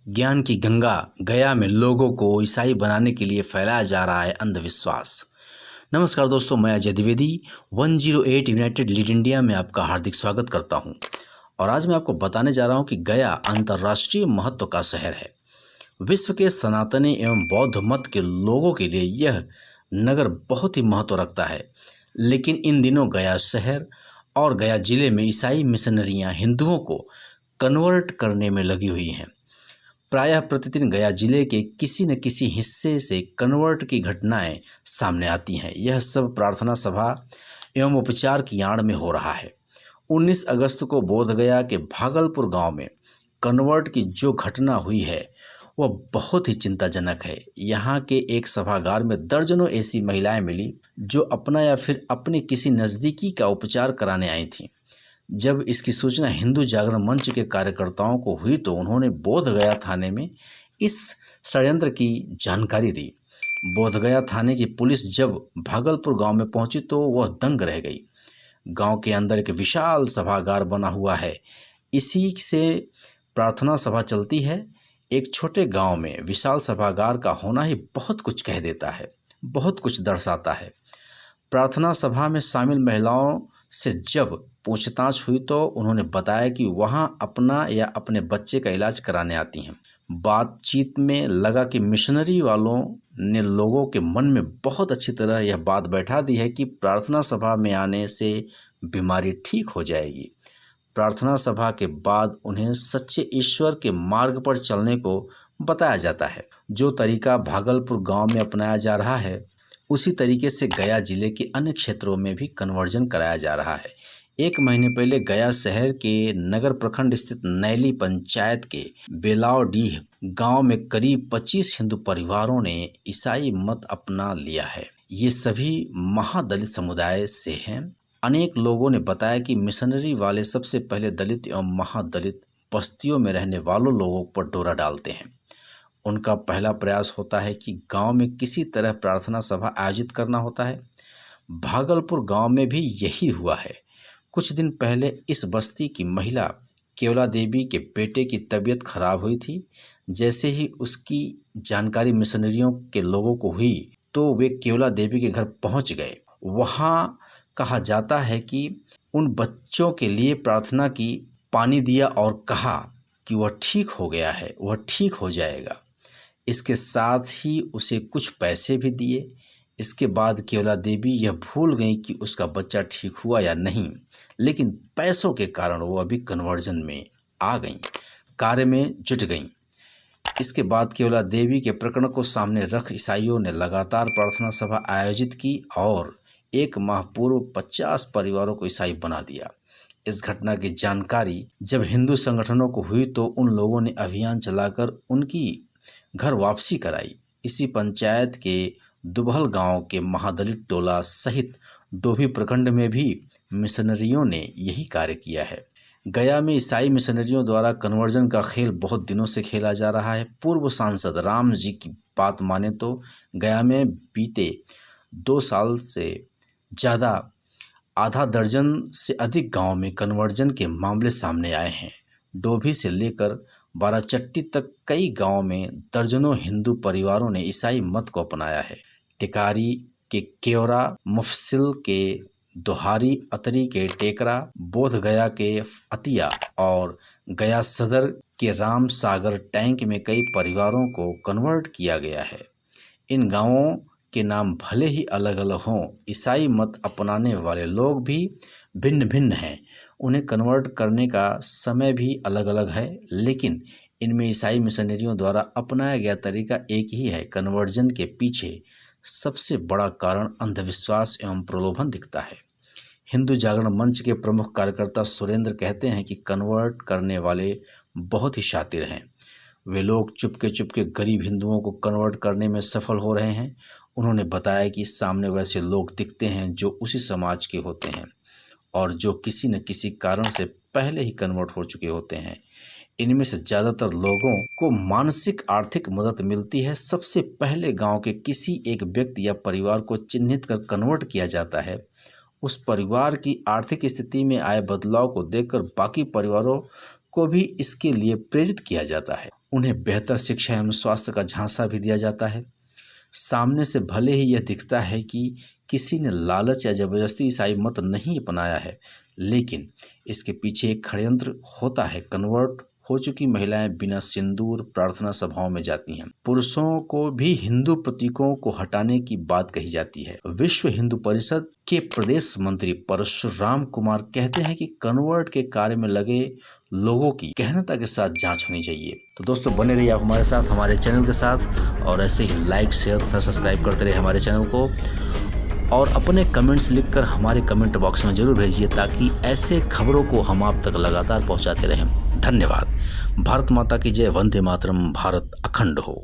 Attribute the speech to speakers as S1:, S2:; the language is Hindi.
S1: ज्ञान की गंगा गया में लोगों को ईसाई बनाने के लिए फैलाया जा रहा है अंधविश्वास। नमस्कार दोस्तों, मैं Ajay Dwivedi 108 United lead India में आपका हार्दिक स्वागत करता हूं। और आज मैं आपको बताने जा रहा हूं कि गया अंतर्राष्ट्रीय महत्व का शहर है। विश्व के सनातनी एवं बौद्ध मत के लोगों के लिए यह नगर बहुत ही महत्व रखता है। लेकिन इन दिनों गया शहर और गया जिले में ईसाई मिशनरियां हिंदुओं को कन्वर्ट करने में लगी हुई हैं। प्रायः प्रतिदिन गया जिले के किसी न किसी हिस्से से कन्वर्ट की घटनाएं सामने आती हैं। यह सब प्रार्थना सभा एवं उपचार की आड़ में हो रहा है। 19 अगस्त को बोधगया के भागलपुर गांव में कन्वर्ट की जो घटना हुई है वह बहुत ही चिंताजनक है। यहाँ के एक सभागार में दर्जनों ऐसी महिलाएं मिली जो अपना या फिर अपने किसी नज़दीकी का उपचार कराने आई थीं। जब इसकी सूचना हिंदू जागरण मंच के कार्यकर्ताओं को हुई तो उन्होंने बोधगया थाने में इस षड्यंत्र की जानकारी दी। बोधगया थाने की पुलिस जब भागलपुर गांव में पहुंची तो वह दंग रह गई। गांव के अंदर एक विशाल सभागार बना हुआ है, इसी से प्रार्थना सभा चलती है। एक छोटे गांव में विशाल सभागार का होना ही बहुत कुछ कह देता है, बहुत कुछ दर्शाता है। प्रार्थना सभा में शामिल महिलाओं से जब पूछताछ हुई तो उन्होंने बताया कि वहां अपना या अपने बच्चे का इलाज कराने आती हैं। बातचीत में लगा कि मिशनरी वालों ने लोगों के मन में बहुत अच्छी तरह यह बात बैठा दी है कि प्रार्थना सभा में आने से बीमारी ठीक हो जाएगी। प्रार्थना सभा के बाद उन्हें सच्चे ईश्वर के मार्ग पर चलने को बताया जाता है। जो तरीका भागलपुर गांव में अपनाया जा रहा है उसी तरीके से गया जिले के अन्य क्षेत्रों में भी कन्वर्जन कराया जा रहा है। 1 महीने पहले गया शहर के नगर प्रखंड स्थित नैली पंचायत के बेलावडीह गांव में करीब 25 हिंदू परिवारों ने ईसाई मत अपना लिया है। ये सभी महादलित समुदाय से हैं। अनेक लोगों ने बताया कि मिशनरी वाले सबसे पहले दलित एवं महादलित बस्तियों में रहने वालों लोगों पर डोरा डालते हैं। उनका पहला प्रयास होता है कि गांव में किसी तरह प्रार्थना सभा आयोजित करना होता है। भागलपुर गांव में भी यही हुआ है। कुछ दिन पहले इस बस्ती की महिला केवला देवी के बेटे की तबीयत खराब हुई थी। जैसे ही उसकी जानकारी मिशनरियों के लोगों को हुई तो वे केवला देवी के घर पहुंच गए। वहां कहा जाता है कि उन बच्चों के लिए प्रार्थना की, पानी दिया और कहा कि वह ठीक हो गया है, वह ठीक हो जाएगा। इसके साथ ही उसे कुछ पैसे भी दिए। इसके बाद केवला देवी यह भूल गई कि उसका बच्चा ठीक हुआ या नहीं, लेकिन पैसों के कारण वो अभी कन्वर्जन में आ गई, कार्य में जुट गई। इसके बाद केवला देवी के प्रकरण को सामने रख ईसाइयों ने लगातार प्रार्थना सभा आयोजित की और 1 माह पूर्व 50 परिवारों को ईसाई बना दिया। इस घटना की जानकारी जब हिंदू संगठनों को हुई तो उन लोगों ने अभियान चलाकर उनकी घर वापसी कराई। इसी पंचायत के दुबहल गांव के महादलित टोला सहित डोभी प्रखंड में भी मिशनरियों ने यही कार्य किया है। गया में ईसाई मिशनरियों द्वारा कन्वर्जन का खेल बहुत दिनों से खेला जा रहा है। पूर्व सांसद राम जी की बात माने तो गया में बीते 2 साल से ज़्यादा आधा दर्जन से अधिक गांव में कन्वर्जन के मामले सामने आए हैं। डोभी से लेकर बाराचट्टी तक कई गांवों में दर्जनों हिंदू परिवारों ने ईसाई मत को अपनाया है। टिकारी के केवरा, मुफसिल के दोहारी, अतरी के टेकरा, बोधगया के अतिया और गया सदर के राम सागर टैंक में कई परिवारों को कन्वर्ट किया गया है। इन गांवों के नाम भले ही अलग अलग हों, ईसाई मत अपनाने वाले लोग भी भिन्न भिन्न हैं। उन्हें कन्वर्ट करने का समय भी अलग अलग है, लेकिन इनमें ईसाई मिशनरियों द्वारा अपनाया गया तरीका एक ही है। कन्वर्जन के पीछे सबसे बड़ा कारण अंधविश्वास एवं प्रलोभन दिखता है। हिंदू जागरण मंच के प्रमुख कार्यकर्ता सुरेंद्र कहते हैं कि कन्वर्ट करने वाले बहुत ही शातिर हैं। वे लोग चुपके चुपके गरीब हिंदुओं को कन्वर्ट करने में सफल हो रहे हैं। उन्होंने बताया कि सामने वैसे लोग दिखते हैं जो उसी समाज के होते हैं और जो किसी न किसी कारण से पहले ही कन्वर्ट हो चुके होते हैं। इनमें से ज़्यादातर लोगों को मानसिक आर्थिक मदद मिलती है। सबसे पहले गांव के किसी एक व्यक्ति या परिवार को चिन्हित कर कन्वर्ट किया जाता है। उस परिवार की आर्थिक स्थिति में आए बदलाव को देखकर बाकी परिवारों को भी इसके लिए प्रेरित किया जाता है। उन्हें बेहतर शिक्षा एवं स्वास्थ्य का झांसा भी दिया जाता है। सामने से भले ही यह दिखता है कि किसी ने लालच या जबरदस्ती ईसाई मत नहीं अपनाया है, लेकिन इसके पीछे एक षड्यंत्र होता है। कन्वर्ट हो चुकी महिलाएं बिना सिंदूर प्रार्थना सभाओं में जाती हैं। पुरुषों को भी हिंदू प्रतीकों को हटाने की बात कही जाती है। विश्व हिंदू परिषद के प्रदेश मंत्री परशुराम कुमार कहते हैं कि कन्वर्ट के कार्य में लगे लोगों की गहनता के साथ जांच होनी चाहिए। तो दोस्तों बने रहिए आप हमारे साथ, हमारे चैनल के साथ, और ऐसे ही लाइक शेयर तथा सब्सक्राइब करते रहिए हमारे चैनल को, और अपने कमेंट्स लिखकर हमारे कमेंट बॉक्स में जरूर भेजिए ताकि ऐसे खबरों को हम आप तक लगातार पहुंचाते रहें। धन्यवाद। भारत माता की जय। वंदे मातरम। भारत अखंड हो।